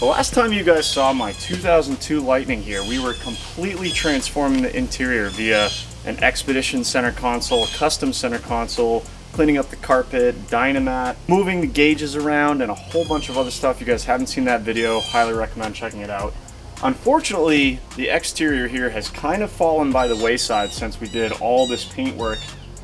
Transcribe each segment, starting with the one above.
The last time you guys saw my 2002 Lightning here, we were completely transforming the interior via an Expedition center console, a custom center console, cleaning up the carpet, Dynamat, moving the gauges around, and a whole bunch of other stuff. You guys haven't seen that video, highly recommend checking it out. Unfortunately, the exterior here has kind of fallen by the wayside since we did all this paint work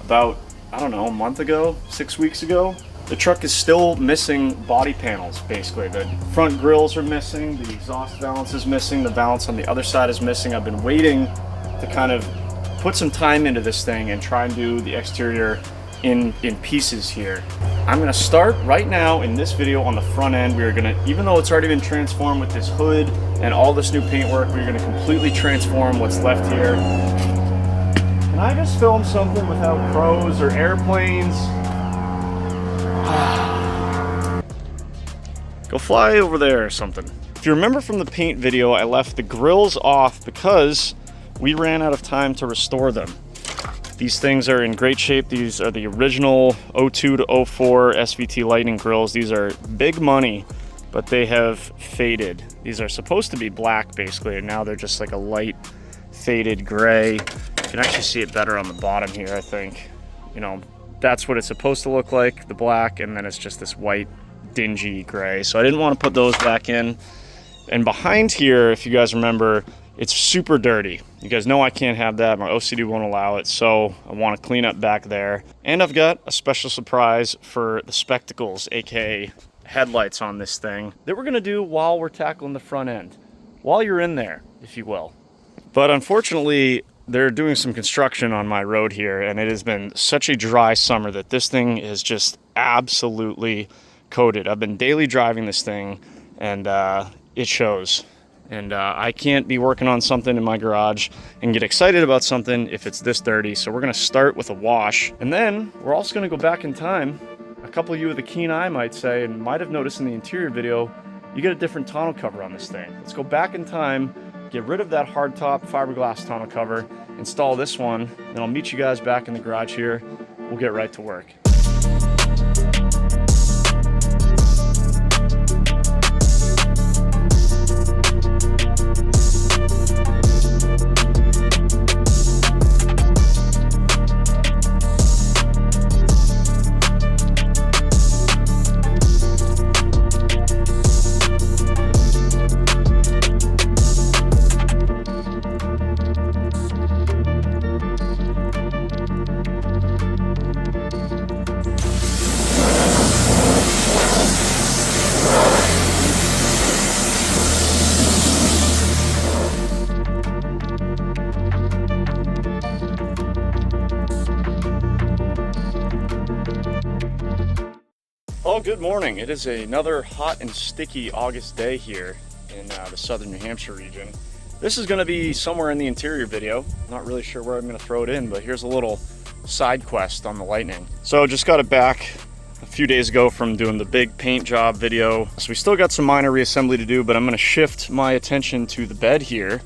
about, I don't know, a month ago, 6 weeks ago. The truck is still missing body panels, basically. The front grills are missing, the exhaust valance is missing, the valance on the other side is missing. I've been waiting to kind of put some time into this thing and try and do the exterior in pieces here. I'm gonna start right now in this video on the front end. We are gonna, even though it's already been transformed with this hood and all this new paintwork, we're gonna completely transform what's left here. Can I just film something without crows or airplanes? Go fly over there or something. If you remember from the paint video, I left the grills off because we ran out of time to restore them. These things are in great shape. These are the original 02 to 04 SVT Lightning grills. These are big money, but they have faded. These are supposed to be black basically, and now they're just like a light faded gray. You can actually see it better on the bottom here, I think. You know, that's what it's supposed to look like, the black, and then it's just this white dingy gray. So I didn't want to put those back in. And behind here, if you guys remember, it's super dirty. You guys know I can't have that. My OCD won't allow it, so I want to clean up back there. And I've got a special surprise for the spectacles, aka headlights on this thing, that we're gonna do while we're tackling the front end. While you're in there, if you will. But unfortunately, they're doing some construction on my road here, and it has been such a dry summer that this thing is just absolutely coated. I've been daily driving this thing, and it shows. And I can't be working on something in my garage and get excited about something if it's this dirty. So we're gonna start with a wash. And then we're also gonna go back in time. A couple of you with a keen eye might say, and might have noticed in the interior video, you get a different tonneau cover on this thing. Let's go back in time, get rid of that hardtop fiberglass tonneau cover, install this one, and I'll meet you guys back in the garage here. We'll get right to work. Oh, good morning. It is another hot and sticky August day here in the southern New Hampshire region. This is going to be somewhere in the interior video. Not really sure where I'm going to throw it in, but here's a little side quest on the Lightning. So just got it back a few days ago from doing the big paint job video. So we still got some minor reassembly to do, but I'm going to shift my attention to the bed here.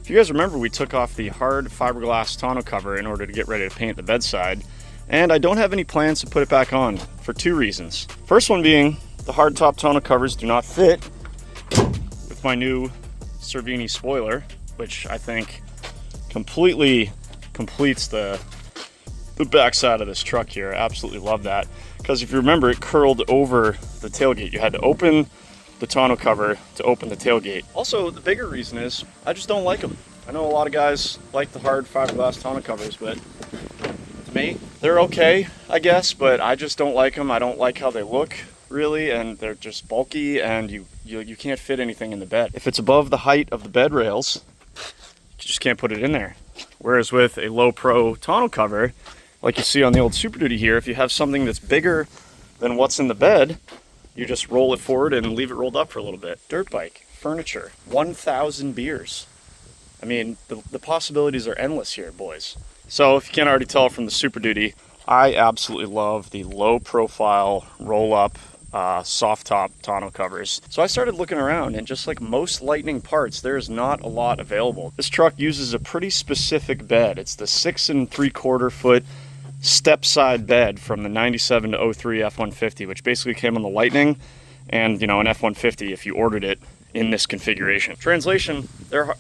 If you guys remember, we took off the hard fiberglass tonneau cover in order to get ready to paint the bedside. And I don't have any plans to put it back on for two reasons. First one being the hardtop tonneau covers do not fit with my new Cervini spoiler, which I think completely completes the backside of this truck here. I absolutely love that. Because if you remember, it curled over the tailgate. You had to open the tonneau cover to open the tailgate. Also, the bigger reason is I just don't like them. I know a lot of guys like the hard fiberglass tonneau covers, but to me, they're okay, I guess, but I just don't like them. I don't like how they look, really, and they're just bulky, and you can't fit anything in the bed. If it's above the height of the bed rails, you just can't put it in there. Whereas with a low pro tonneau cover, like you see on the old Super Duty here, if you have something that's bigger than what's in the bed, you just roll it forward and leave it rolled up for a little bit. Dirt bike, furniture, 1,000 beers. I mean, the possibilities are endless here, boys. So if you can't already tell from the Super Duty, I absolutely love the low profile roll up soft top tonneau covers. So I started looking around, and just like most Lightning parts, there is not a lot available. This truck uses a pretty specific bed. It's the 6 3/4 foot step side bed from the 97 to 03 F-150, which basically came on the Lightning and, you know, an F-150 if you ordered it in this configuration. Translation, they're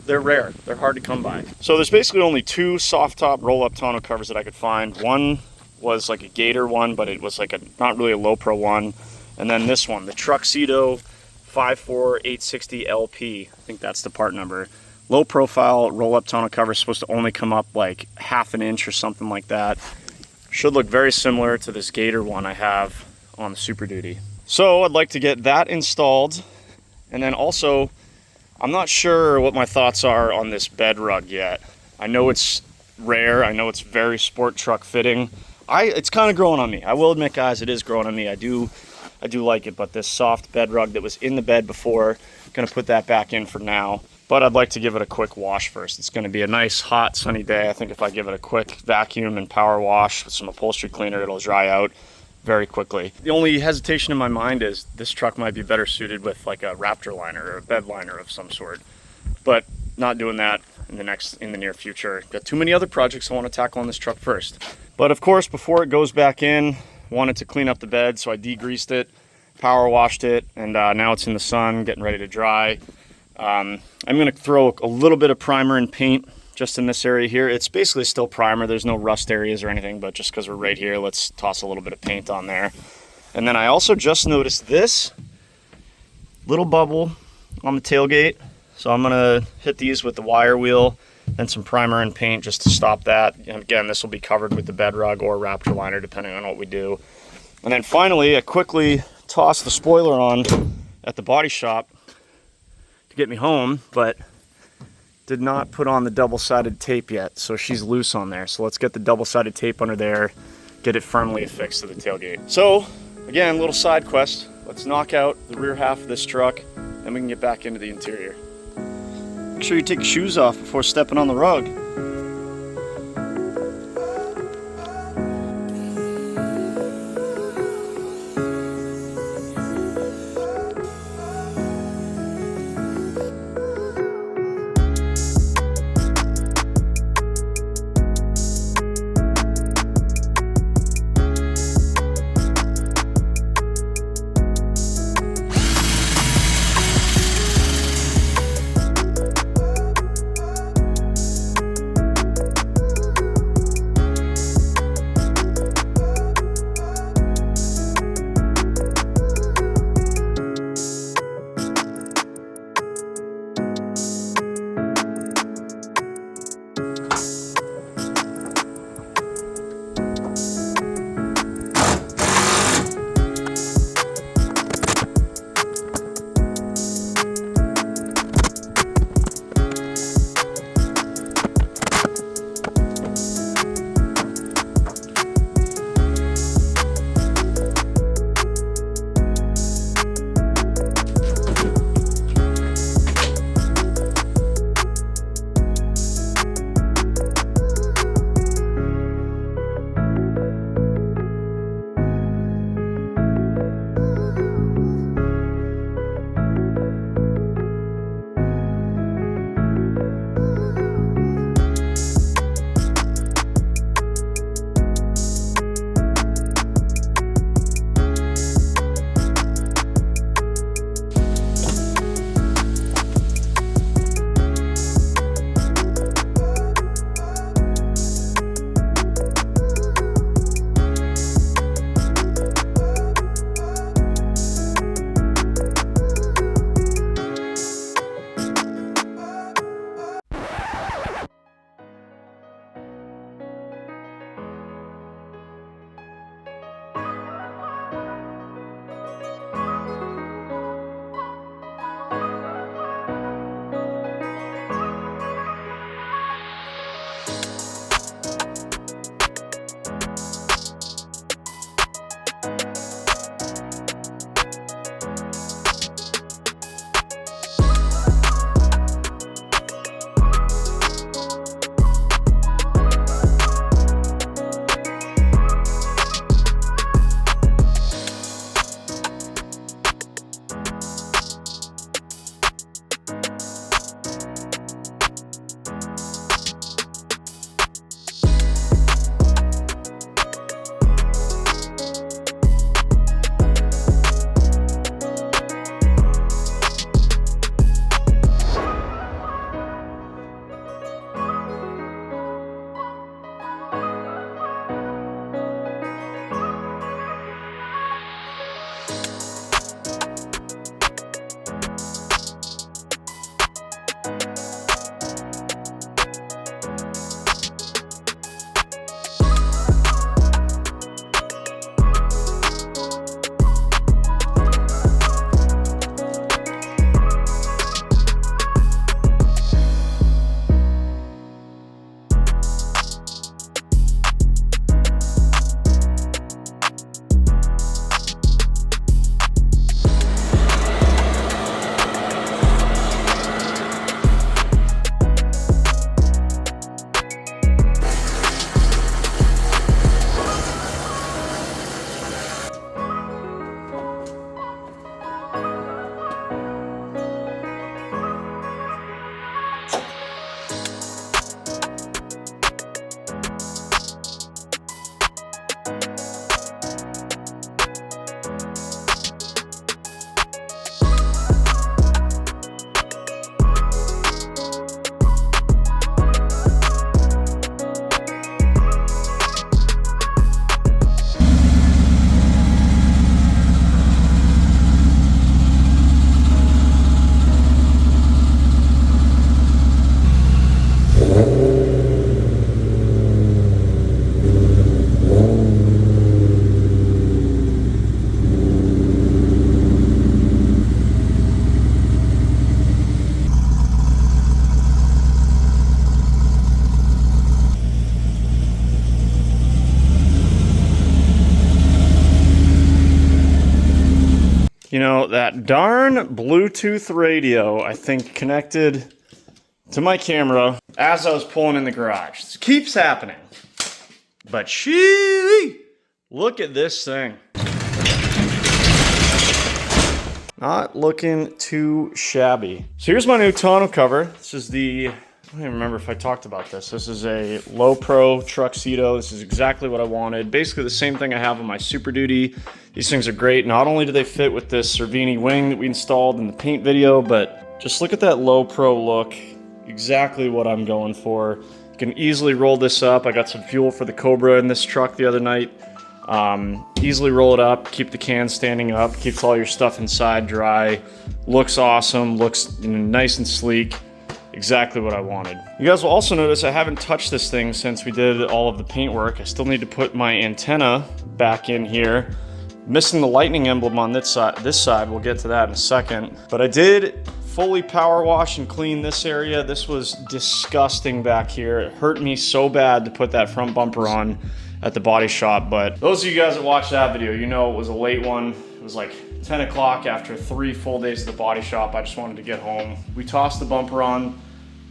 rare. They're hard to come by. So there's basically only two soft top roll-up tonneau covers that I could find. One was like a Gator one, but it was like a not really a low pro one. And then this one, the Truxedo 54860 LP. I think that's the part number. Low profile roll-up tonneau cover is supposed to only come up like ½ an inch or something like that. Should look very similar to this Gator one I have on the Super Duty. So I'd like to get that installed. And then also, I'm not sure what my thoughts are on this bed rug yet. I know it's rare. I know it's very sport truck fitting. It's kind of growing on me. I will admit, guys, it is growing on me. I do like it, but this soft bed rug that was in the bed before, I'm gonna put that back in for now. But I'd like to give it a quick wash first. It's gonna be a nice, hot, sunny day. I think if I give it a quick vacuum and power wash with some upholstery cleaner, it'll dry out very quickly. The only hesitation in my mind is this truck might be better suited with like a Raptor liner or a bed liner of some sort, but not doing that in the near future. Got too many other projects I want to tackle on this truck first. But of course, before it goes back in, wanted to clean up the bed, so I degreased it, power washed it, and now it's in the sun, getting ready to dry. I'm going to throw a little bit of primer and paint just in this area here. It's basically still primer. There's no rust areas or anything, but just because we're right here, let's toss a little bit of paint on there. And then I also just noticed this little bubble on the tailgate. So I'm gonna hit these with the wire wheel and some primer and paint just to stop that. And again, this will be covered with the bed rug or Raptor liner, depending on what we do. And then finally, I quickly tossed the spoiler on at the body shop to get me home, but did not put on the double-sided tape yet, so she's loose on there. So let's get the double-sided tape under there, get it firmly affixed to the tailgate. So again, little side quest. Let's knock out the rear half of this truck, then we can get back into the interior. Make sure you take your shoes off before stepping on the rug. You know, that darn Bluetooth radio, I think, connected to my camera as I was pulling in the garage. This keeps happening. But shee, look at this thing. Not looking too shabby. So here's my new tonneau cover. This is the, I don't even remember if I talked about this. This is a low pro Truxedo. This is exactly what I wanted. Basically the same thing I have on my Super Duty. These things are great. Not only do they fit with this Cervini wing that we installed in the paint video, but just look at that low pro look. Exactly what I'm going for. You can easily roll this up. I got some fuel for the Cobra in this truck the other night. Easily roll it up, keep the can standing up, keeps all your stuff inside dry. Looks awesome, looks nice and sleek. Exactly what I wanted. You guys will also notice I haven't touched this thing since we did all of the paint work. I still need to put my antenna back in here. Missing the lightning emblem on this side, we'll get to that in a second. But I did fully power wash and clean this area. This was disgusting back here. It hurt me so bad to put that front bumper on at the body shop, but those of you guys that watched that video, you know it was a late one. It was like 10 o'clock after 3 full days at the body shop. I just wanted to get home. We tossed the bumper on,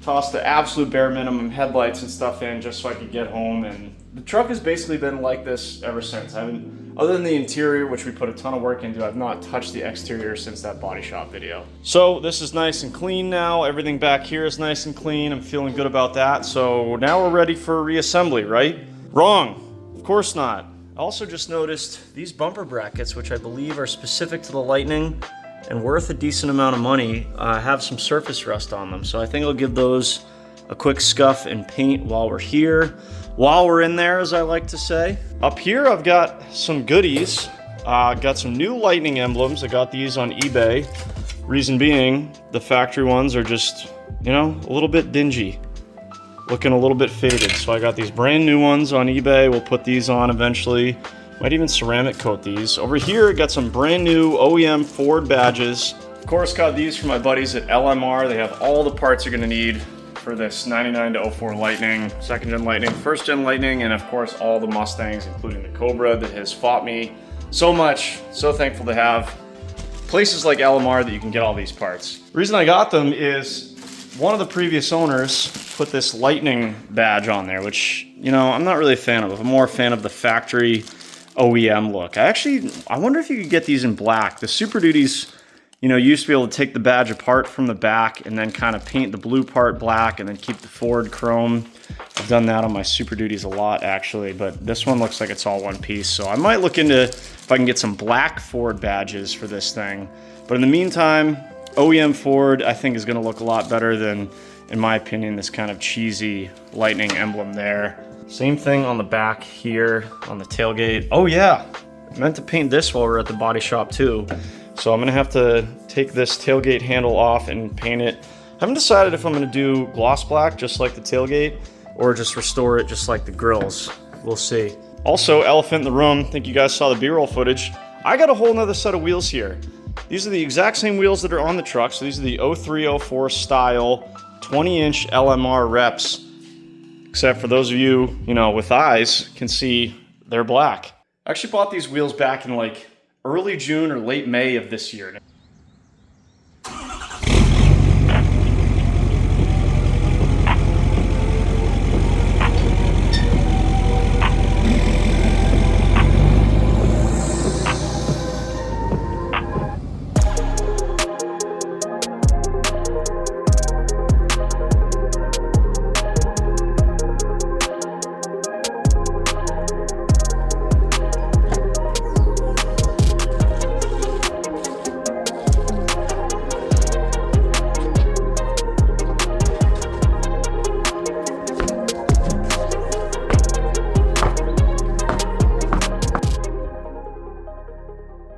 tossed the absolute bare minimum headlights and stuff in just so I could get home, and the truck has basically been like this ever since. I haven't, other than the interior, which we put a ton of work into, I've not touched the exterior since that body shop video. So this is nice and clean now. Everything back here is nice and clean. I'm feeling good about that. So now we're ready for reassembly, right? Wrong. Of course not. I also just noticed these bumper brackets, which I believe are specific to the Lightning and worth a decent amount of money, have some surface rust on them. So I think I'll give those a quick scuff and paint while we're here. While we're in there, as I like to say. Up here, I've got some goodies. Got some new Lightning emblems. I got these on eBay. Reason being, the factory ones are just, you know, a little bit dingy. Looking a little bit faded. So I got these brand new ones on eBay. We'll put these on eventually. Might even ceramic coat these. Over here, got some brand new OEM Ford badges. Of course, got these from my buddies at LMR. They have all the parts you're gonna need for this 99 to 04 Lightning, 2nd gen Lightning, 1st gen Lightning, and of course all the Mustangs, including the Cobra that has fought me so much. So thankful to have places like LMR that you can get all these parts. The reason I got them is one of the previous owners put this Lightning badge on there, which, you know, I'm not really a fan of. I'm more a fan of the factory OEM look. I wonder if you could get these in black. The Super Duties, you know, you used to be able to take the badge apart from the back and then kind of paint the blue part black and then keep the Ford chrome. I've done that on my Super Duties a lot, actually, but this one looks like it's all one piece. So I might look into if I can get some black Ford badges for this thing. But in the meantime, OEM Ford, I think, is going to look a lot better than, in my opinion, this kind of cheesy Lightning emblem there. Same thing on the back here on the tailgate. Oh yeah, I meant to paint this while we're at the body shop too. So I'm gonna have to take this tailgate handle off and paint it. I haven't decided if I'm gonna do gloss black just like the tailgate or just restore it just like the grills. We'll see. Also, elephant in the room, I think you guys saw the B-roll footage. I got a whole nother set of wheels here. These are the exact same wheels that are on the truck. So these are the 0304 style 20-inch LMR reps. Except for those of you, you know, with eyes can see they're black. I actually bought these wheels back in like early June or late May of this year.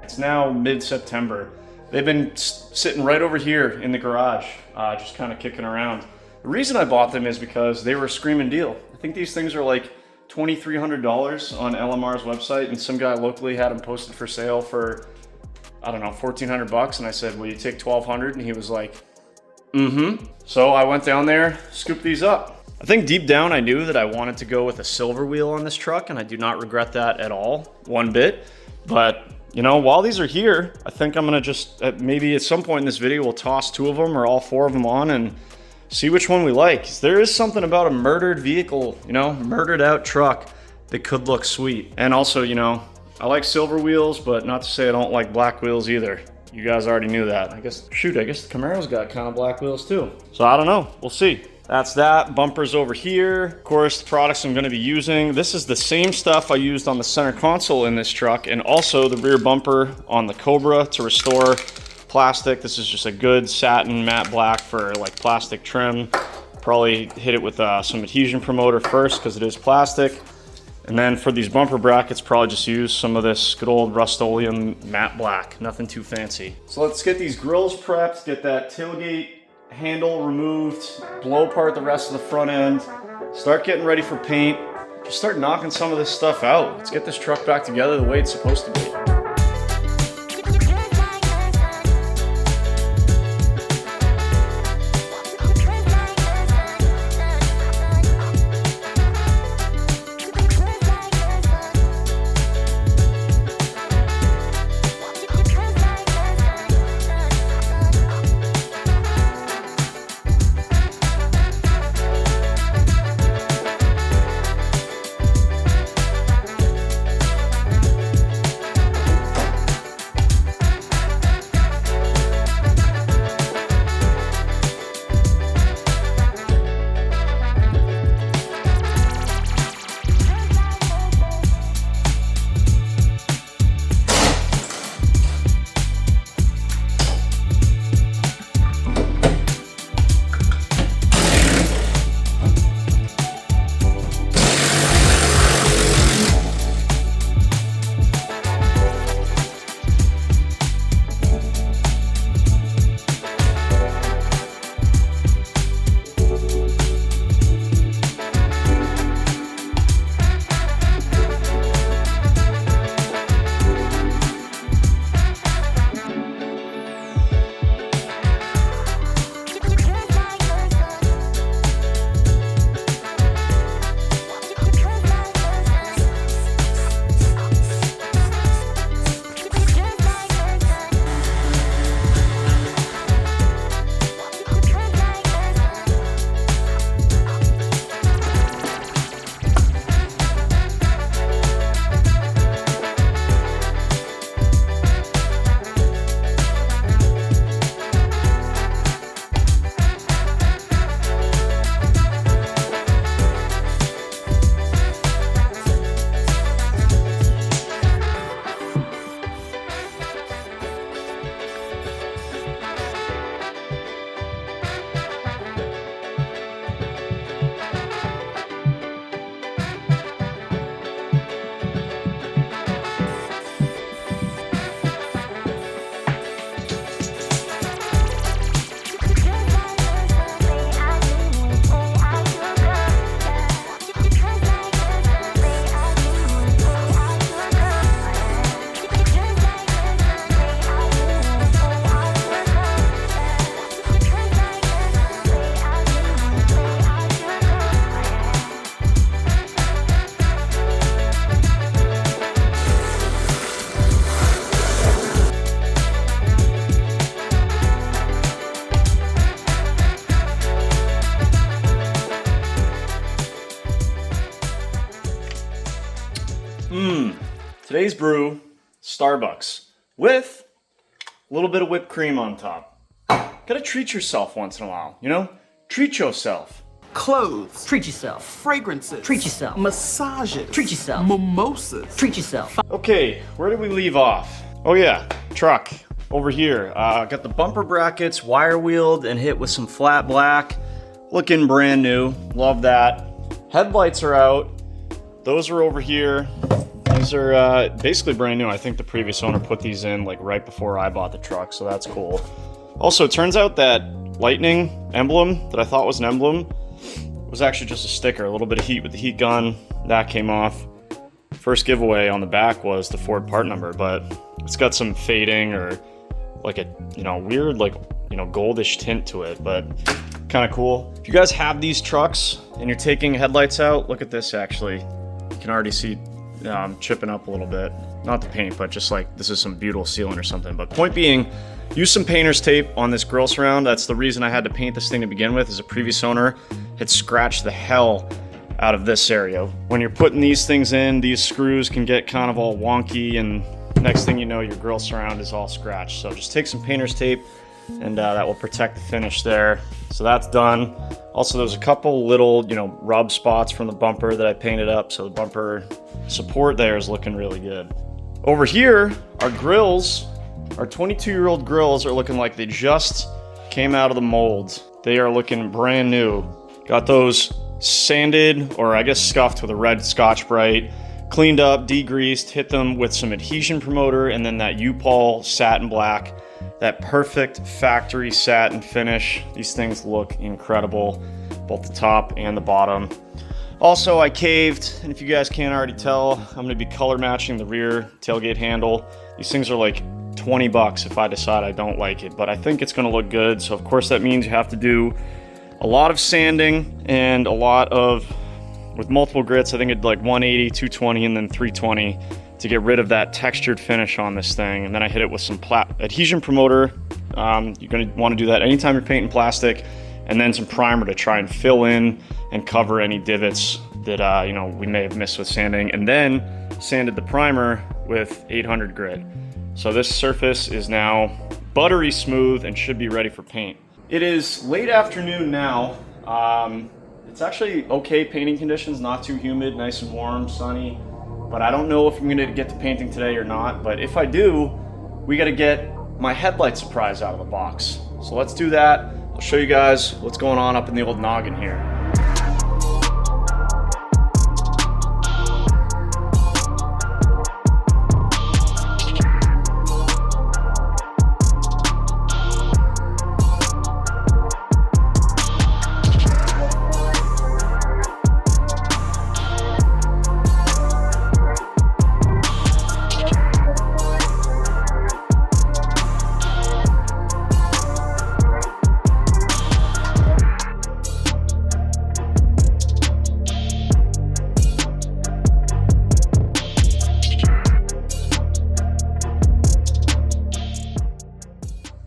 It's now mid-September. They've been sitting right over here in the garage, just kind of kicking around. The reason I bought them is because they were a screaming deal. I think these things are like $2,300 on LMR's website, and some guy locally had them posted for sale for, I don't know, 1,400 bucks. And I said, will you take 1,200? And he was like, mm-hmm. So I went down there, scooped these up. I think deep down I knew that I wanted to go with a silver wheel on this truck, and I do not regret that at all, one bit. But you know, while these are here, I think I'm gonna just, maybe at some point in this video, we'll toss 2 of them or all 4 of them on and see which one we like. There is something about a murdered vehicle, you know, murdered out truck that could look sweet. And also, you know, I like silver wheels, but not to say I don't like black wheels either. You guys already knew that. I guess, shoot, I guess the Camaro's got kind of black wheels too. So I don't know, we'll see. That's that. Bumpers over here. Of course, the products I'm gonna be using. This is the same stuff I used on the center console in this truck, and also the rear bumper on the Cobra to restore plastic. This is just a good satin matte black for like plastic trim. Probably hit it with some adhesion promoter first because it is plastic. And then for these bumper brackets, probably just use some of this good old Rust-Oleum matte black. Nothing too fancy. So let's get these grills prepped, get that tailgate handle removed, blow apart the rest of the front end, start getting ready for paint, just start knocking some of this stuff out. Let's get this truck back together the way it's supposed to be. Today's brew, Starbucks, with a little bit of whipped cream on top. Gotta treat yourself once in a while, you know? Treat yourself. Clothes. Treat yourself. Fragrances. Treat yourself. Massages. Treat yourself. Mimosas. Treat yourself. Okay, where did we leave off? Oh yeah, truck over here. Got the bumper brackets wire wheeled and hit with some flat black. Looking brand new, love that. Headlights are out. Those are over here. These are basically brand new. I think the previous owner put these in like right before I bought the truck, so that's cool. Also, it turns out that lightning emblem that I thought was an emblem was actually just a sticker. A little bit of heat with the heat gun, that came off. First giveaway on the back was the Ford part number, but it's got some fading or like a, you know, weird like, you know, goldish tint to it, but kind of cool. If you guys have these trucks and you're taking headlights out, look at this actually. You can already see chipping up a little bit. not the paint, but just like this is some butyl sealant or something. But point being, use some painter's tape on this grill surround. That's the reason I had to paint this thing to begin with, is a previous owner had scratched the hell out of this area. When you're putting these things in, these screws can get kind of all wonky, and next thing you know, your grill surround is all scratched. So just take some painter's tape, and that will protect the finish there. So that's done. Also, there's a couple little, rub spots from the bumper that I painted up, so the bumper support there is looking really good. Over here, our grills, our 22-year-old grills are looking like they just came out of the mold. They are looking brand new. Got those sanded, or I guess scuffed with a red Scotch-Brite, cleaned up, degreased, hit them with some adhesion promoter, and then that U-POL satin black. That perfect factory satin finish. These things look incredible, both the top and the bottom. Also, I caved, and if you guys can't already tell, I'm gonna be color matching the rear tailgate handle. These things are like 20 bucks if I decide I don't like it, but I think it's gonna look good. So of course that means you have to do a lot of sanding and a lot of, with multiple grits, I think it's like 180, 220, and then 320 to get rid of that textured finish on this thing. And then I hit it with some adhesion promoter. You're gonna wanna do that anytime you're painting plastic, and then some primer to try and fill in and cover any divots that we may have missed with sanding, and then sanded the primer with 800 grit. So this surface is now buttery smooth and should be ready for paint. It is late afternoon now. It's actually okay painting conditions, not too humid, nice and warm, sunny, but I don't know if I'm gonna get to painting today or not. But if I do, we gotta get my headlight surprise out of the box. So let's do that. I'll show you guys what's going on up in the old noggin here.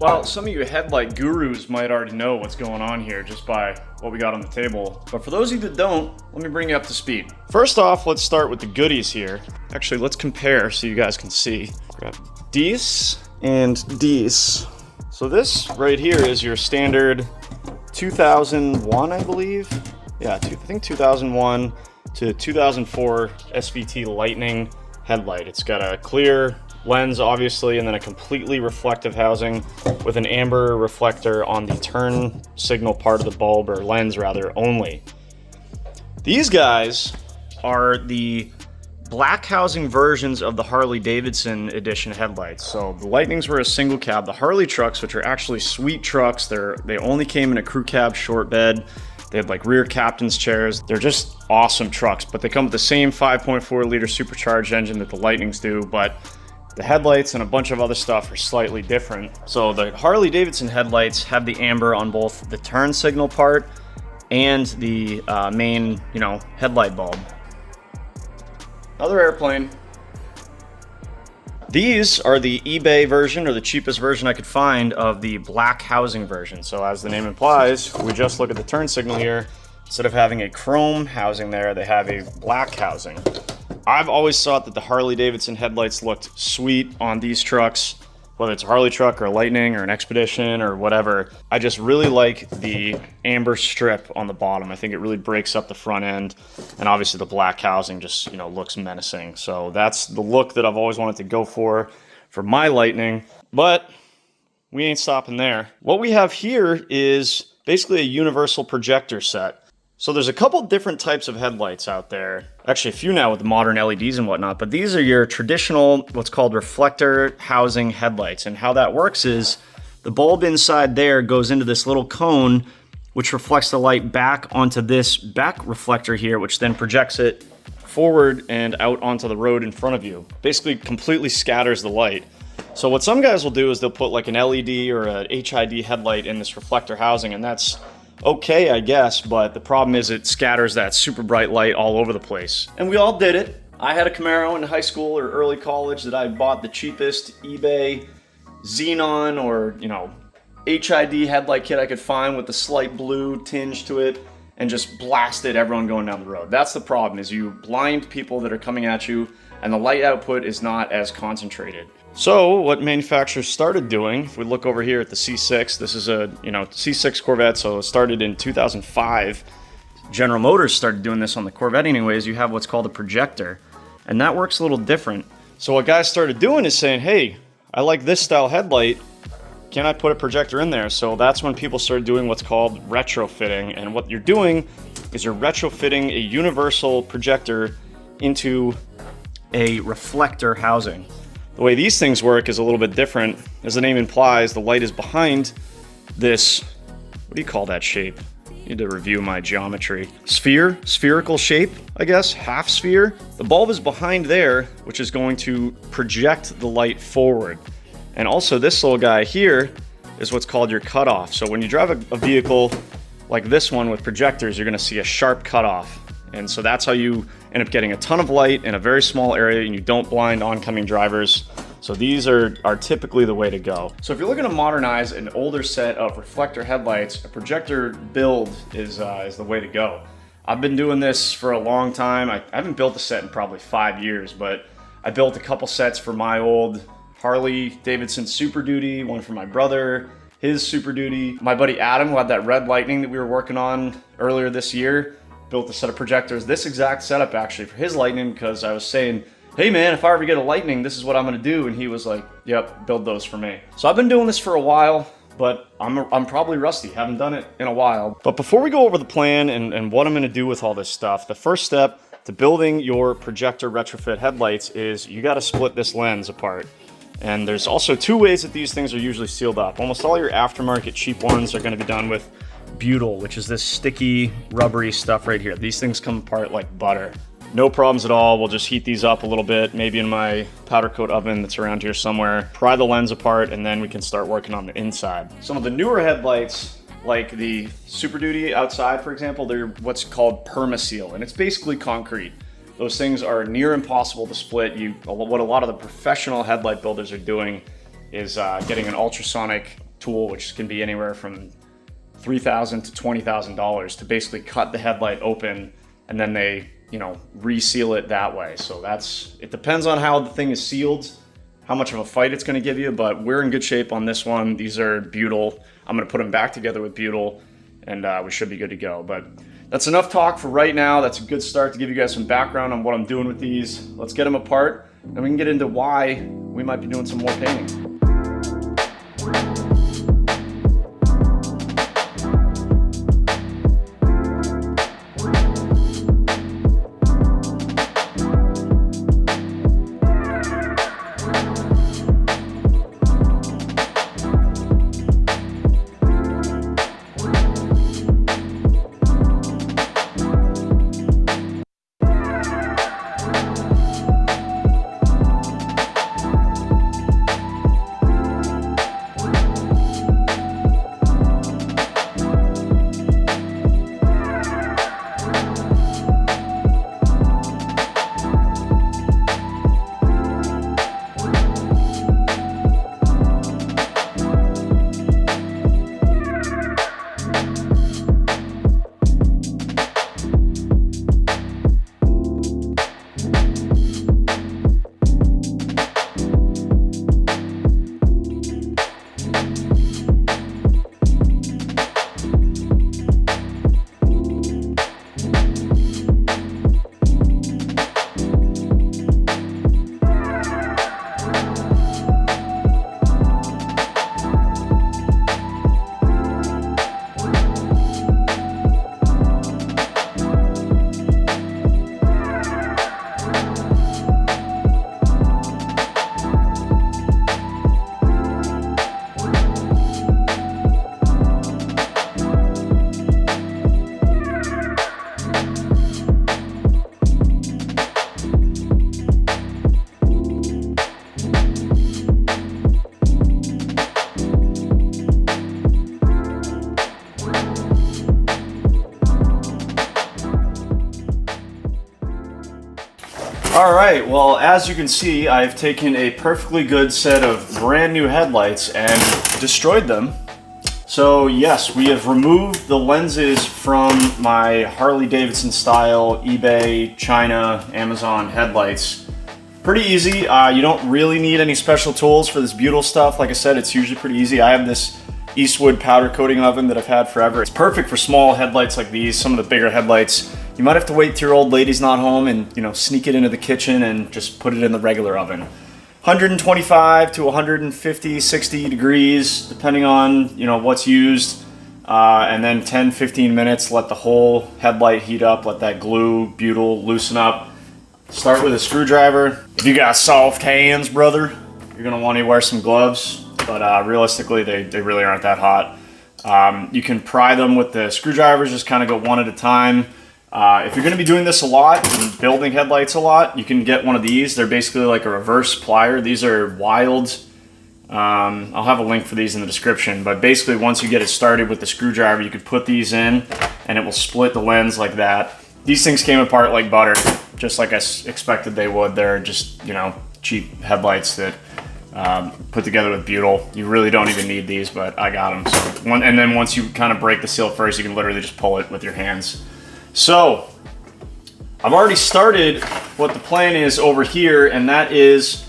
Well, some of you headlight gurus might already know what's going on here just by what we got on the table. But for those of you that don't, let me bring you up to speed. First off, let's start with the goodies here. Actually, let's compare so you guys can see. Grab these and these. So this right here is your standard 2001, I believe. Yeah, I think 2001 to 2004 SVT Lightning headlight. It's got a clear lens, obviously, and then a completely reflective housing with an amber reflector on the turn signal part of the bulb, or lens rather, only. These guys are the black housing versions of the Harley Davidson edition headlights. So the Lightnings were a single cab. The Harley trucks, which are actually sweet trucks, they only came in a crew cab short bed. They had like rear captain's chairs. They're just awesome trucks, but they come with the same 5.4 liter supercharged engine that the Lightnings do, but the headlights and a bunch of other stuff are slightly different. So the Harley Davidson headlights have the amber on both the turn signal part and the main, headlight bulb. Another airplane. These are the eBay version, or the cheapest version I could find, of the black housing version. So as the name implies, we just look at the turn signal here. Instead of having a chrome housing there, they have a black housing. I've always thought that the Harley Davidson headlights looked sweet on these trucks, whether it's a Harley truck or a Lightning or an Expedition or whatever. I just really like the amber strip on the bottom. I think it really breaks up the front end, and obviously the black housing just, looks menacing. So that's the look that I've always wanted to go for my Lightning, but we ain't stopping there. What we have here is basically a universal projector set. So there's a couple different types of headlights out there. Actually, a few now with the modern LEDs and whatnot, but these are your traditional, what's called reflector housing headlights. And how that works is the bulb inside there goes into this little cone, which reflects the light back onto this back reflector here, which then projects it forward and out onto the road in front of you. Basically completely scatters the light. So what some guys will do is they'll put like an LED or a HID headlight in this reflector housing, and that's okay, I guess, but the problem is it scatters that super bright light all over the place. And we all did it. I had a Camaro in high school or early college that I bought the cheapest eBay xenon or, you know, HID headlight kit I could find with the slight blue tinge to it and just blasted everyone going down the road. That's the problem, is you blind people that are coming at you and the light output is not as concentrated. So what manufacturers started doing, if we look over here at the C6, this is a, you know, C6 Corvette, so it started in 2005. General Motors started doing this on the Corvette anyways. You have what's called a projector, and that works a little different. So what guys started doing is saying, hey, I like this style headlight, can I put a projector in there? So that's when people started doing what's called retrofitting, and what you're doing is you're retrofitting a universal projector into a reflector housing. The way these things work is a little bit different. As the name implies, the light is behind this, what do you call that shape? I need to review my geometry. Spherical shape, I guess, half sphere. The bulb is behind there, which is going to project the light forward. And also this little guy here is what's called your cutoff. So when you drive a vehicle like this one with projectors, you're gonna see a sharp cutoff. And so that's how you end up getting a ton of light in a very small area, and you don't blind oncoming drivers. So these are typically the way to go. So if you're looking to modernize an older set of reflector headlights, a projector build is the way to go. I've been doing this for a long time. I haven't built a set in probably 5 years, but I built a couple sets for my old Harley Davidson Super Duty, one for my brother, his Super Duty. My buddy Adam, who had that red Lightning that we were working on earlier this year, built a set of projectors, this exact setup actually for his Lightning, because I was saying, hey man, if I ever get a Lightning, this is what I'm gonna do. And he was like, yep, build those for me. So I've been doing this for a while, but I'm probably rusty, haven't done it in a while. But before we go over the plan and what I'm gonna do with all this stuff, the first step to building your projector retrofit headlights is you gotta split this lens apart. And there's also two ways that these things are usually sealed up. Almost all your aftermarket cheap ones are gonna be done with butyl, which is this sticky, rubbery stuff right here. These things come apart like butter. No problems at all. We'll just heat these up a little bit, maybe in my powder coat oven that's around here somewhere. Pry the lens apart, and then we can start working on the inside. Some of the newer headlights, like the Super Duty outside, for example, they're what's called permaseal, and it's basically concrete. Those things are near impossible to split. What a lot of the professional headlight builders are doing is getting an ultrasonic tool, which can be anywhere from $3,000 to $20,000 to basically cut the headlight open, and then they, you know, reseal it that way. So it depends on how the thing is sealed, how much of a fight it's gonna give you, but we're in good shape on this one. These are butyl. I'm gonna put them back together with butyl, and we should be good to go. But that's enough talk for right now. That's a good start to give you guys some background on what I'm doing with these. Let's get them apart, and we can get into why we might be doing some more painting. All right, well, as you can see, I've taken a perfectly good set of brand new headlights and destroyed them. So yes, we have removed the lenses from my Harley Davidson style eBay, China, Amazon headlights. Pretty easy. You don't really need any special tools for this butyl stuff. Like I said, it's usually pretty easy. I have this Eastwood powder coating oven that I've had forever. It's perfect for small headlights like these. Some of the bigger headlights, you might have to wait till your old lady's not home and, you know, sneak it into the kitchen and just put it in the regular oven. 125 to 150, 60 degrees, depending on, you know, what's used. And then 10, 15 minutes, let the whole headlight heat up, let that glue, butyl loosen up. Start with a screwdriver. If you got soft hands, brother, you're gonna want to wear some gloves, but realistically, they really aren't that hot. You can pry them with the screwdrivers, just kind of go one at a time. If you're gonna be doing this a lot and building headlights a lot, you can get one of these. They're basically like a reverse plier. These are Wild. I'll have a link for these in the description, but basically once you get it started with the screwdriver, you could put these in and it will split the lens like that. These things came apart like butter, just like I expected they would. They're just, you know, cheap headlights that put together with butyl. You really don't even need these, but I got them. So and then once you kind of break the seal first, you can literally just pull it with your hands. So I've already started what the plan is over here, and that is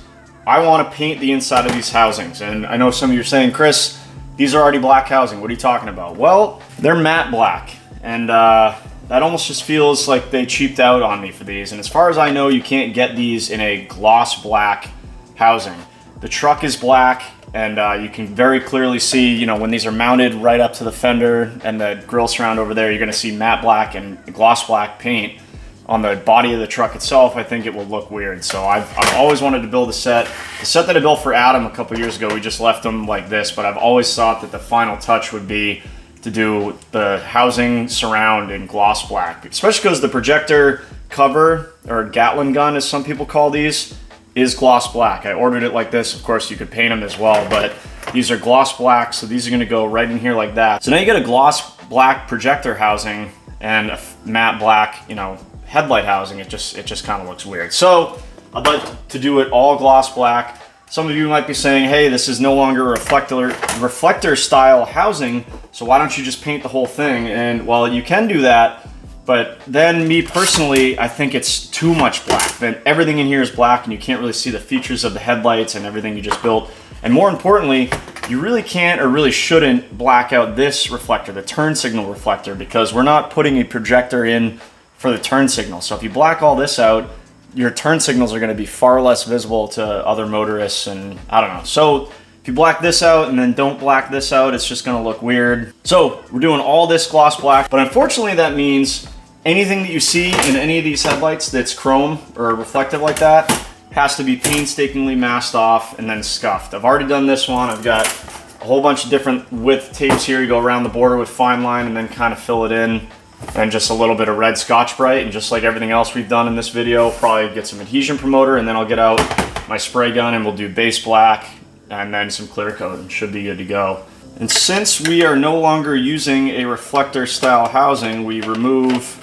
I want to paint the inside of these housings. And I know some of you are saying, Chris, these are already black housing. What are you talking about? Well, they're matte black, and that almost just feels like they cheaped out on me for these. And as far as I know, you can't get these in a gloss black housing. The truck is black, and you can very clearly see, you know, when these are mounted right up to the fender and the grille surround over there, you're gonna see matte black and gloss black paint on the body of the truck itself. I think it will look weird. So I've always wanted to build a set. The set that I built for Adam a couple years ago, we just left them like this, but I've always thought that the final touch would be to do the housing surround in gloss black, especially because the projector cover, or Gatling gun as some people call these, is gloss black. I ordered it like this. Of course, you could paint them as well, but these are gloss black, so these are gonna go right in here like that. So now you get a gloss black projector housing and a matte black, you know, headlight housing. It just kind of looks weird. So I'd like to do it all gloss black. Some of you might be saying, hey, this is no longer a reflector style housing, so why don't you just paint the whole thing? And well, you can do that, but then me personally, I think it's too much black. Then everything in here is black and you can't really see the features of the headlights and everything you just built. And more importantly, you really can't or really shouldn't black out this reflector, the turn signal reflector, because we're not putting a projector in for the turn signal. So if you black all this out, your turn signals are going to be far less visible to other motorists, and I don't know. So if you black this out and then don't black this out, it's just going to look weird. So we're doing all this gloss black, but unfortunately that means anything that you see in any of these headlights that's chrome or reflective like that has to be painstakingly masked off and then scuffed. I've already done this one. I've got a whole bunch of different width tapes here. You go around the border with fine line and then kind of fill it in. And just a little bit of red Scotch-Brite, and just like everything else we've done in this video, probably get some adhesion promoter, and then I'll get out my spray gun and we'll do base black and then some clear coat, and should be good to go. And since we are no longer using a reflector style housing, we remove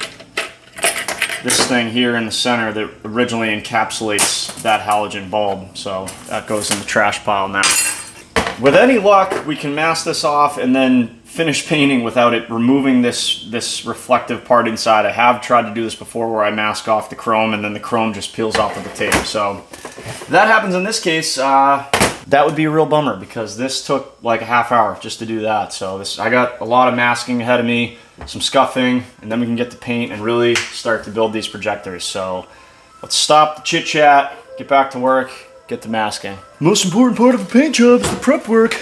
this thing here in the center that originally encapsulates that halogen bulb. So that goes in the trash pile now. With any luck, we can mask this off and then finish painting without it removing this reflective part inside. I have tried to do this before where I mask off the chrome and then the chrome just peels off of the tape. So if that happens in this case, that would be a real bummer, because this took like a half hour just to do that. So I got a lot of masking ahead of me, some scuffing, and then we can get to paint and really start to build these projectors. So let's stop the chit chat, get back to work, get to masking. Most important part of a paint job is the prep work.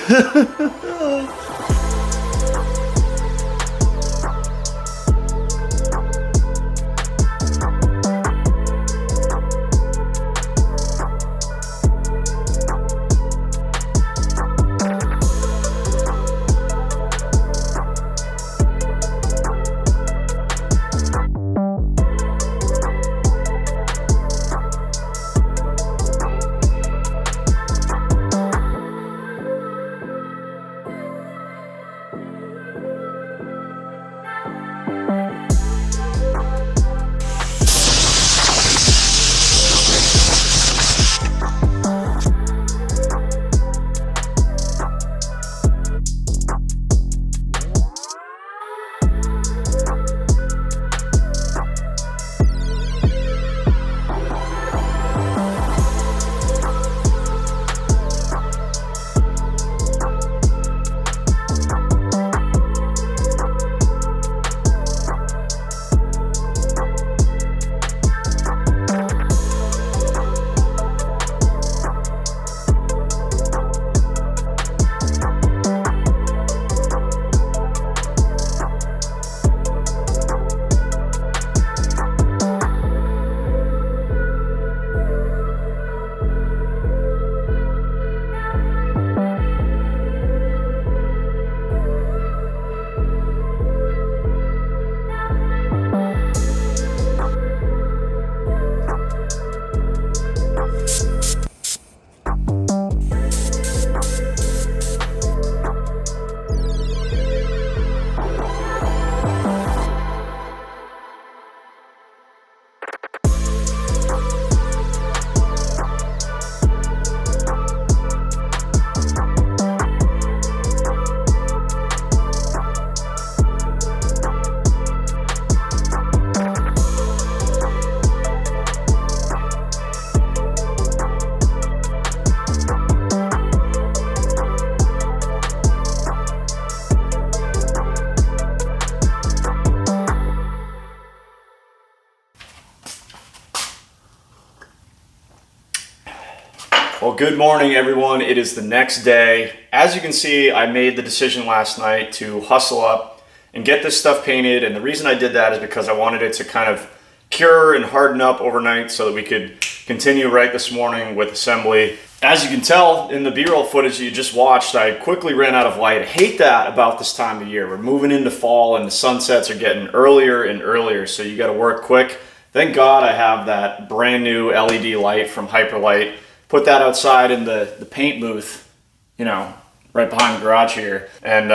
good morning everyone. It is the next day. As you can see, I made the decision last night to hustle up and get this stuff painted, and the reason I did that is because I wanted it to kind of cure and harden up overnight so that we could continue right this morning with assembly. As you can tell in the B-roll footage you just watched, I quickly ran out of light. I hate that about this time of year. We're moving into fall and the sunsets are getting earlier and earlier, so you got to work quick. Thank God I have that brand new LED light from Hyperlight. Put that outside in the paint booth, you know, right behind the garage here, and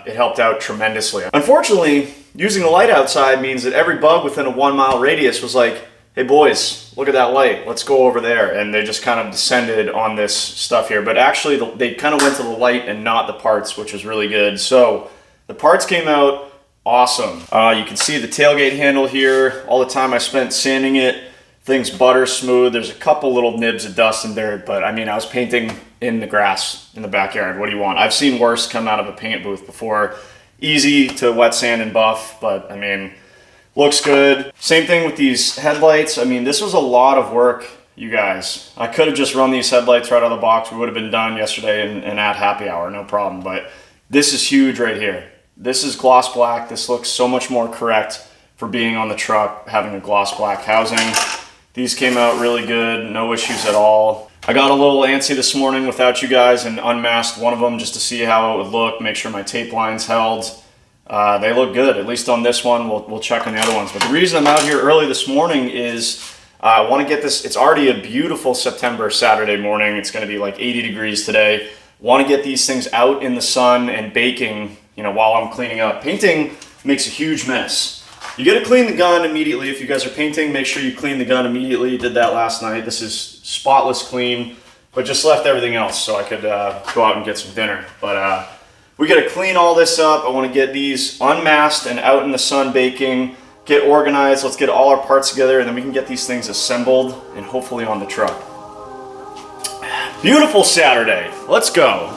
it helped out tremendously. Unfortunately, using the light outside means that every bug within a 1 mile radius was like, hey boys, look at that light, let's go over there. And they just kind of descended on this stuff here. But actually they kind of went to the light and not the parts, which was really good. So the parts came out awesome. You can see the tailgate handle here. All the time I spent sanding it, things butter smooth. There's a couple little nibs of dust in there, but I mean, I was painting in the grass in the backyard. What do you want? I've seen worse come out of a paint booth before. Easy to wet sand and buff, but I mean, looks good. Same thing with these headlights. I mean, this was a lot of work, you guys. I could have just run these headlights right out of the box. We would have been done yesterday and at happy hour, no problem. But this is huge right here. This is gloss black. This looks so much more correct for being on the truck, having a gloss black housing. These came out really good, no issues at all. I got a little antsy this morning without you guys and unmasked one of them just to see how it would look, make sure my tape lines held. They look good, at least on this one. We'll check on the other ones. But the reason I'm out here early this morning is I want to get this. It's already a beautiful September Saturday morning. It's going to be like 80 degrees today. Want to get these things out in the sun and baking, you know, while I'm cleaning up. Painting makes a huge mess. You got to clean the gun immediately. If you guys are painting, make sure you clean the gun immediately. Did that last night. This is spotless clean, but just left everything else so I could go out and get some dinner. But we got to clean all this up. I want to get these unmasked and out in the sun baking, get organized. Let's get all our parts together, and then we can get these things assembled and hopefully on the truck. Beautiful Saturday. Let's go.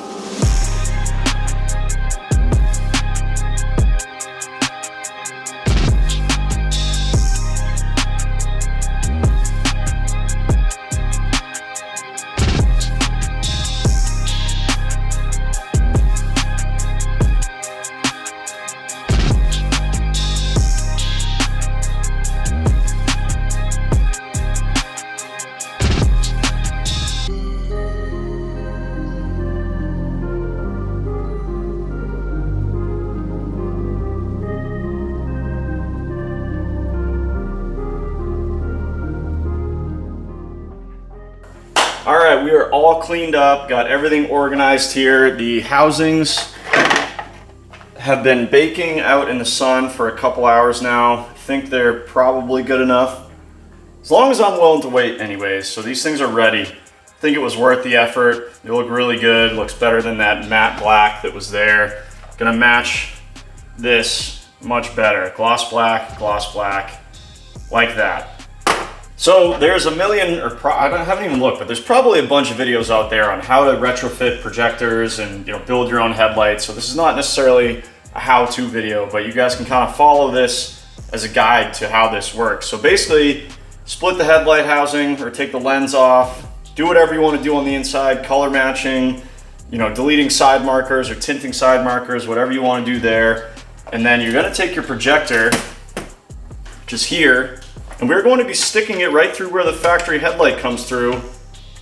All right, we are all cleaned up, got everything organized here. The housings have been baking out in the sun for a couple hours now. I think they're probably good enough, as long as I'm willing to wait anyways. So these things are ready. I think it was worth the effort. They look really good, looks better than that matte black that was there. Gonna match this much better. Gloss black, like that. So there's a million, I haven't even looked, but there's probably a bunch of videos out there on how to retrofit projectors and, you know, build your own headlights. So this is not necessarily a how-to video, but you guys can kind of follow this as a guide to how this works. So basically, split the headlight housing or take the lens off, do whatever you want to do on the inside, color matching, you know, deleting side markers or tinting side markers, whatever you want to do there. And then you're going to take your projector, which is here, and we're going to be sticking it right through where the factory headlight comes through.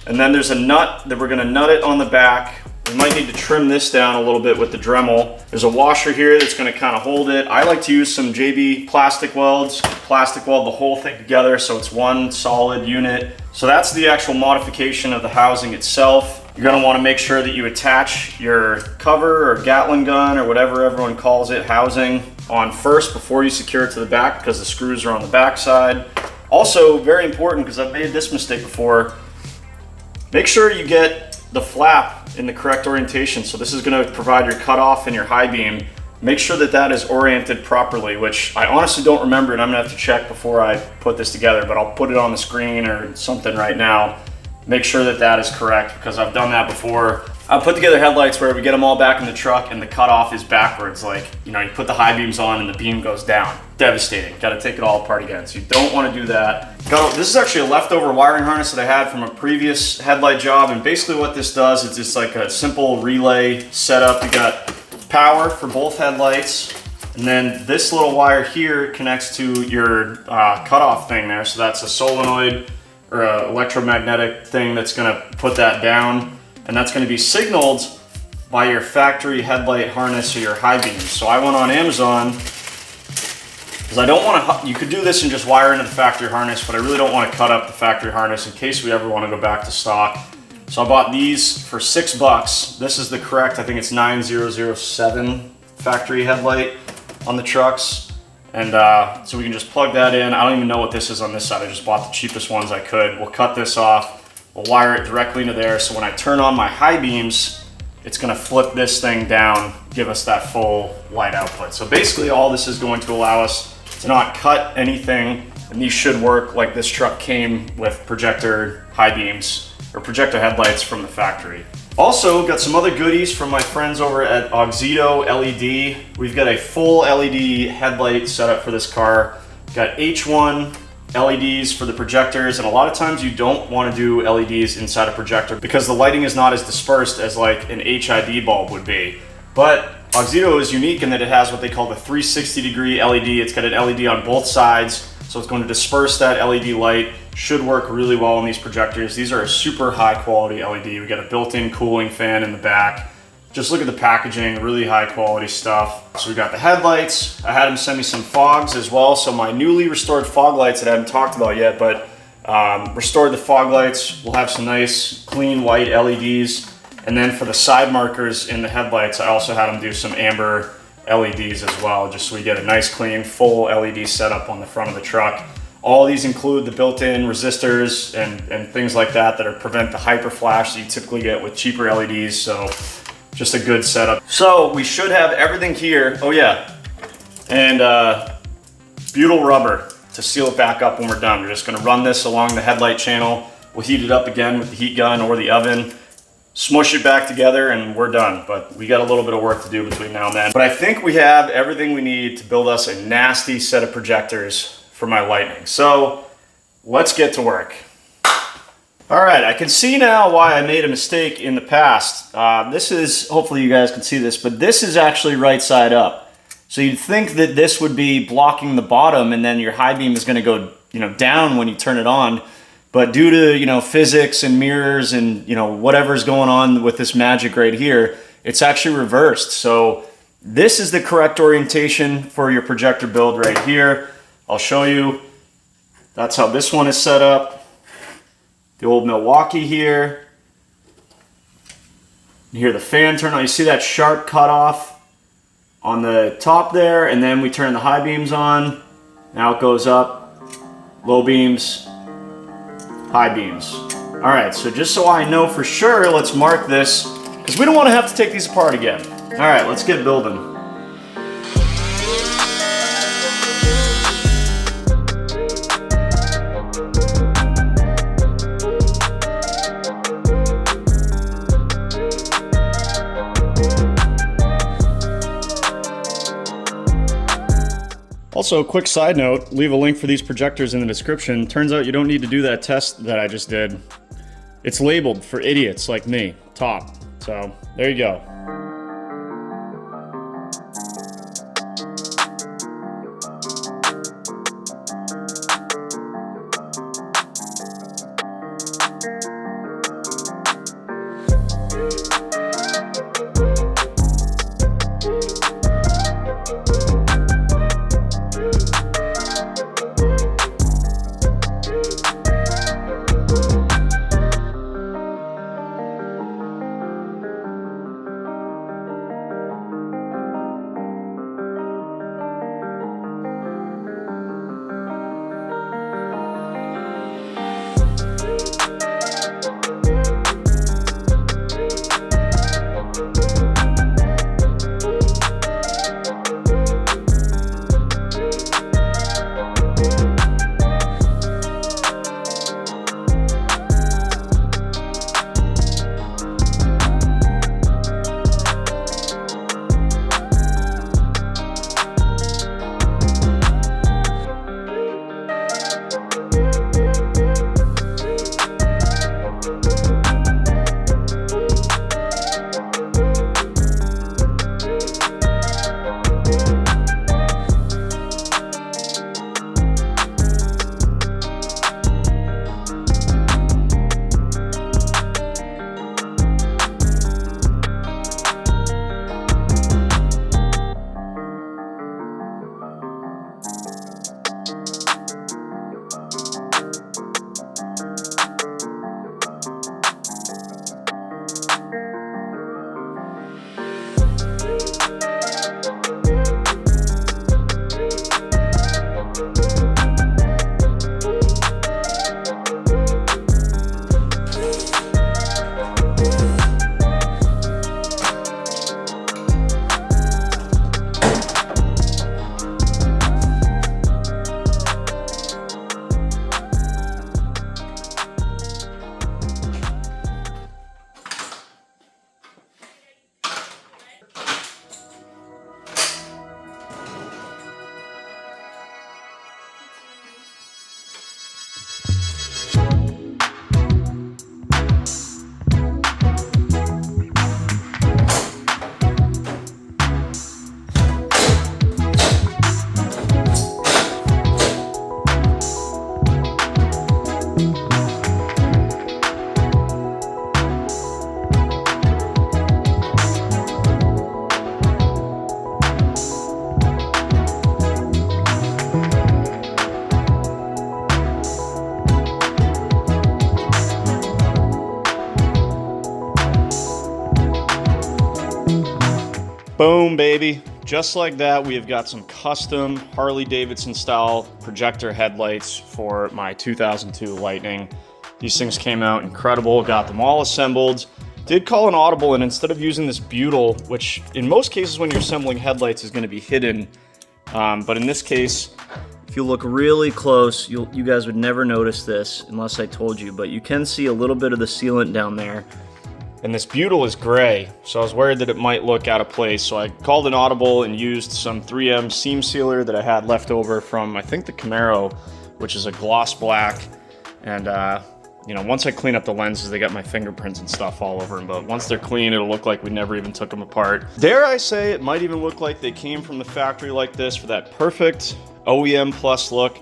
And then there's a nut that we're going to nut it on the back. We might need to trim this down a little bit with the Dremel. There's a washer here that's going to kind of hold it. I like to use some JB plastic welds, plastic weld the whole thing together so it's one solid unit. So that's the actual modification of the housing itself. You're going to want to make sure that you attach your cover or Gatling gun or whatever everyone calls it housing on first before you secure it to the back, because the screws are on the back side. Also, very important, because I've made this mistake before, make sure you get the flap in the correct orientation. So this is going to provide your cutoff and your high beam. Make sure that that is oriented properly, which I honestly don't remember, and I'm going to have to check before I put this together, but I'll put it on the screen or something right now. make sure that that is correct, because I've done that before. I put together headlights where we get them all back in the truck and the cutoff is backwards. Like, you know, you put the high beams on and the beam goes down. Devastating. Got to take it all apart again. So you don't want to do that. This is actually a leftover wiring harness that I had from a previous headlight job. And basically what this does is just like a simple relay setup. You got power for both headlights. And then this little wire here connects to your cutoff thing there. So that's a solenoid or an electromagnetic thing that's going to put that down. And that's going to be signaled by your factory headlight harness or your high beams. So I went on Amazon, because I don't want to, you could do this and just wire into the factory harness, but I really don't want to cut up the factory harness in case we ever want to go back to stock. So I bought these for $6. This is the correct, I think it's 9007 factory headlight on the trucks. And so we can just plug that in. I don't even know what this is on this side. I just bought the cheapest ones I could. We'll cut this off. We'll wire it directly into there, so when I turn on my high beams, it's gonna flip this thing down, give us that full light output. So basically all this is going to allow us to not cut anything, and these should work like this truck came with projector high beams, or projector headlights from the factory. Also, got some other goodies from my friends over at Auxito LED. We've got a full LED headlight setup for this car. Got H1 LEDs for the projectors, and a lot of times you don't want to do LEDs inside a projector because the lighting is not as dispersed as like an HID bulb would be. But Auxito is unique in that it has what they call the 360-degree LED. It's got an LED on both sides, so it's going to disperse that LED light. Should work really well on these projectors. These are a super high quality LED. We got a built-in cooling fan in the back. Just look at the packaging, really high quality stuff. So we got the headlights. I had them send me some fogs as well. So my newly restored fog lights that I haven't talked about yet, but restored the fog lights. We'll have some nice clean white LEDs. And then for the side markers in the headlights, I also had them do some amber LEDs as well, just so we get a nice clean full LED setup on the front of the truck. All these include the built-in resistors and things like that that prevent the hyper flash that you typically get with cheaper LEDs. So just a good setup. So we should have everything here. Oh yeah, and butyl rubber to seal it back up when we're done. We're just gonna run this along the headlight channel. We'll heat it up again with the heat gun or the oven, smush it back together, and we're done. But we got a little bit of work to do between now and then. But I think we have everything we need to build us a nasty set of projectors for my Lightning. So let's get to work. All right, I can see now why I made a mistake in the past. This is, hopefully you guys can see this, but this is actually right side up. So you'd think that this would be blocking the bottom and then your high beam is gonna go, down when you turn it on. But due to, physics and mirrors and, whatever's going on with this magic right here, it's actually reversed. So this is the correct orientation for your projector build right here. I'll show you. That's how this one is set up. The old Milwaukee here. You hear the fan turn on. You see that sharp cutoff on the top there, and then we turn the high beams on. Now it goes up, low beams, high beams. All right, so just so I know for sure, let's mark this, because we don't want to have to take these apart again. All right, let's get building. Also, quick side note, leave a link for these projectors in the description. Turns out you don't need to do that test that I just did. It's labeled for idiots like me, top. So, there you go. Boom, baby. Just like that, we have got some custom Harley-Davidson style projector headlights for my 2002 Lightning. These things came out incredible, got them all assembled. Did call an audible, and instead of using this butyl, which in most cases when you're assembling headlights is gonna be hidden, but in this case, if you look really close, you guys would never notice this unless I told you, but you can see a little bit of the sealant down there. And this butyl is gray, so I was worried that it might look out of place. So I called an audible and used some 3M seam sealer that I had left over from, I think, the Camaro, which is a gloss black. And you know, once I clean up the lenses, they got my fingerprints and stuff all over them. But once they're clean, it'll look like we never even took them apart. Dare I say, it might even look like they came from the factory like this for that perfect OEM plus look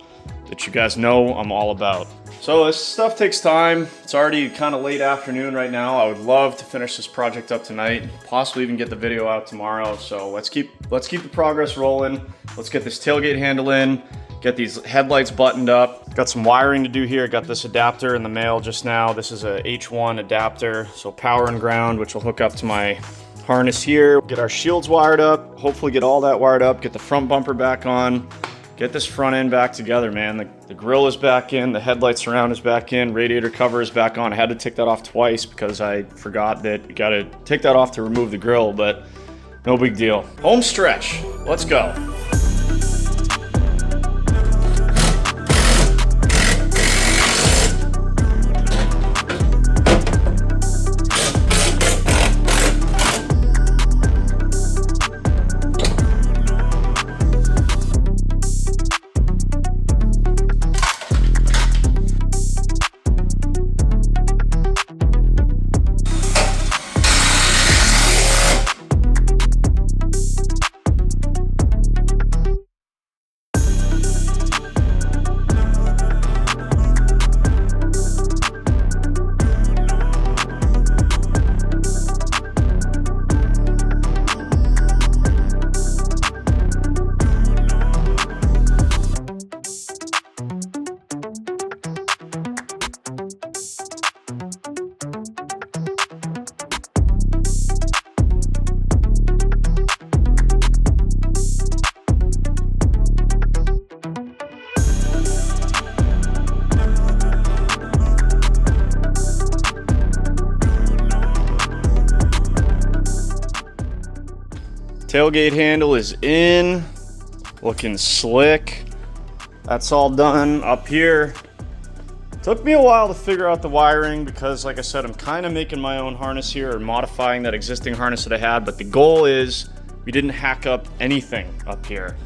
that you guys know I'm all about. So this stuff takes time. It's already kind of late afternoon right now. I would love to finish this project up tonight, possibly even get the video out tomorrow. So let's keep the progress rolling. Let's get this tailgate handle in, get these headlights buttoned up. Got some wiring to do here. Got this adapter in the mail just now. This is a H1 adapter, so power and ground, which will hook up to my harness here. Get our shields wired up, hopefully get all that wired up, get the front bumper back on. Get this front end back together, man. The grill is back in, the headlight surround is back in, radiator cover is back on. I had to take that off twice because I forgot that you gotta take that off to remove the grill, but no big deal. Home stretch, let's go. Tailgate handle is in, looking slick. That's all done up here. Took me a while to figure out the wiring because, like I said, I'm kind of making my own harness here or modifying that existing harness that I had, but the goal is we didn't hack up anything up here.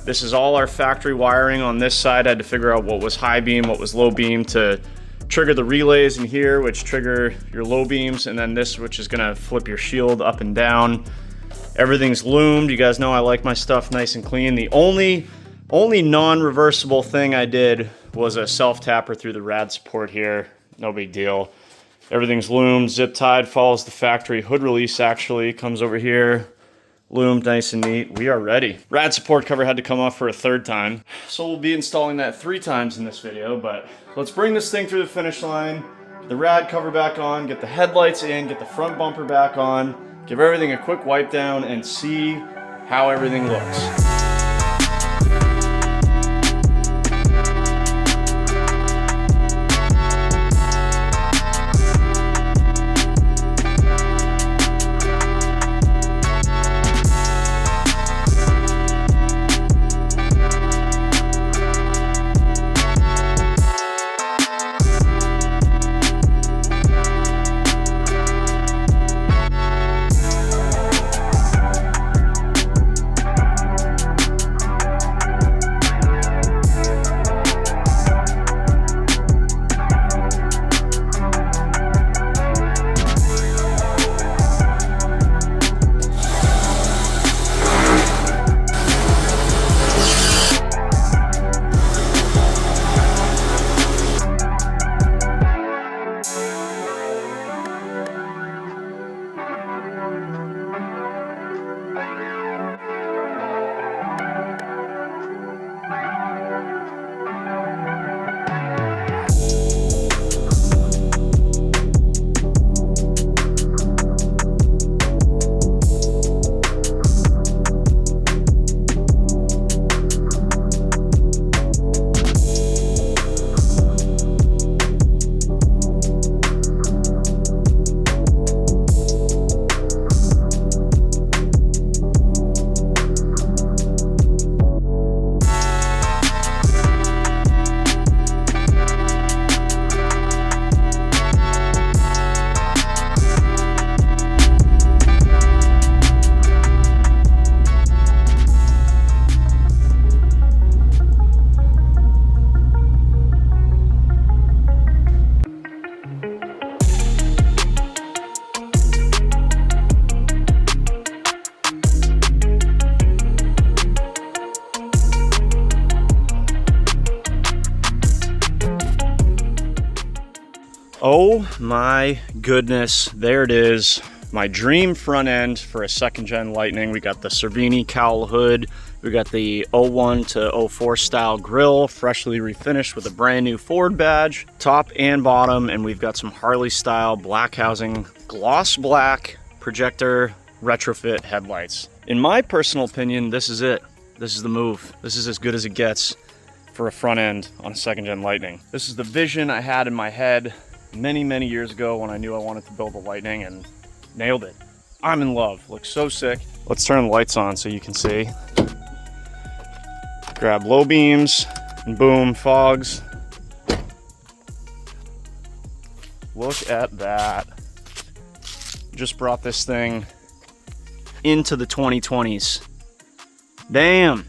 This is all our factory wiring on this side. I had to figure out what was high beam, what was low beam to trigger the relays in here, which trigger your low beams, and then this, which is gonna flip your shield up and down. Everything's loomed. You guys know I like my stuff nice and clean. The only non-reversible thing I did was a self-tapper through the rad support here. No big deal. Everything's loomed, zip tied, follows the factory hood release actually, comes over here, loomed nice and neat. We are ready. Rad support cover had to come off for a third time. So we'll be installing that 3 times in this video, but let's bring this thing through the finish line, get the rad cover back on, get the headlights in, get the front bumper back on, give everything a quick wipe down and see how everything looks. Oh my goodness, there it is. My dream front end for a second gen Lightning. We got the Cervini cowl hood. We got the 01 to 04 style grille, freshly refinished with a brand new Ford badge, top and bottom. And we've got some Harley style black housing, gloss black projector retrofit headlights. In my personal opinion, this is it. This is the move. This is as good as it gets for a front end on a second gen Lightning. This is the vision I had in my head many years ago when I knew I wanted to build a Lightning, and nailed it. I'm in love. Looks so sick. Let's turn the lights on so you can see. Grab low beams and boom, fogs. Look at that. Just brought this thing into the 2020s. Damn.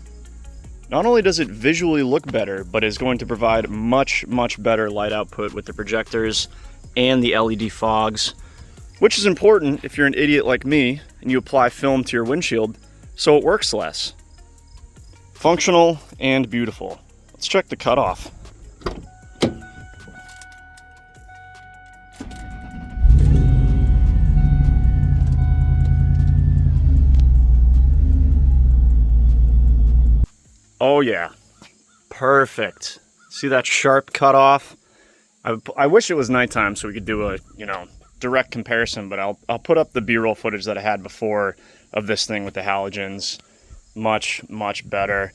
Not only does it visually look better, but is going to provide much better light output with the projectors and the LED fogs, which is important if you're an idiot like me and you apply film to your windshield so it works less. Functional and beautiful. Let's check the cutoff. Oh yeah, perfect. See that sharp cutoff? I wish it was nighttime so we could do a, direct comparison, but I'll put up the B-roll footage that I had before of this thing with the halogens. Much better.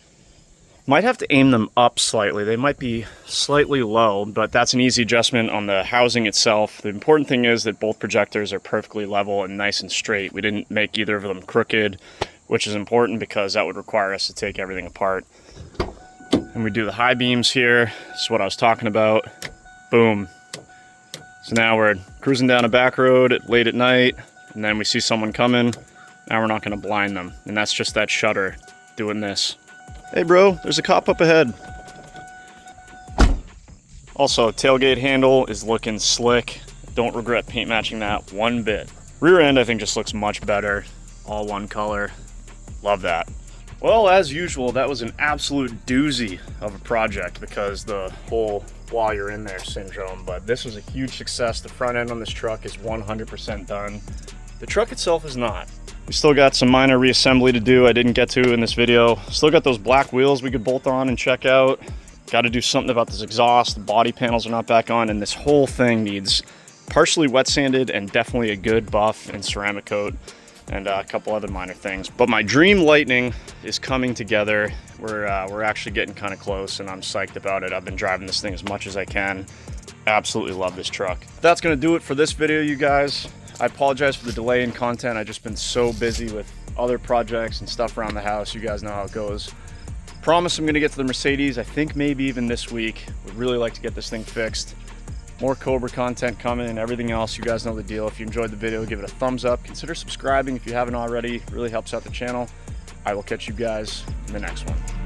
Might have to aim them up slightly. They might be slightly low, but that's an easy adjustment on the housing itself. The important thing is that both projectors are perfectly level and nice and straight. We didn't make either of them crooked, which is important because that would require us to take everything apart. And we do the high beams here. This is what I was talking about. Boom. So now we're cruising down a back road late at night, and then we see someone coming. Now we're not going to blind them, and that's just that shutter doing this. Hey bro, there's a cop up ahead. Also, tailgate handle is looking slick. Don't regret paint matching that one bit. Rear end I think just looks much better. All one color. Love that. Well, as usual, that was an absolute doozy of a project because the whole while you're in there syndrome, but this was a huge success. The front end on this truck is 100% done. The truck itself is not. We still got some minor reassembly to do I didn't get to in this video. Still got those black wheels we could bolt on and check out. Got to do something about this exhaust. The body panels are not back on, and this whole thing needs partially wet sanded and definitely a good buff and ceramic coat and a couple other minor things. But my dream Lightning is coming together. We're actually getting kind of close, and I'm psyched about it. I've been driving this thing as much as I can. Absolutely love this truck. That's gonna do it for this video, you guys. I apologize for the delay in content. I've just been so busy with other projects and stuff around the house. You guys know how it goes. Promise I'm gonna get to the Mercedes, I think maybe even this week. Would really like to get this thing fixed. More Cobra content coming and everything else. You guys know the deal. If you enjoyed the video, give it a thumbs up. Consider subscribing if you haven't already. It really helps out the channel. I will catch you guys in the next one.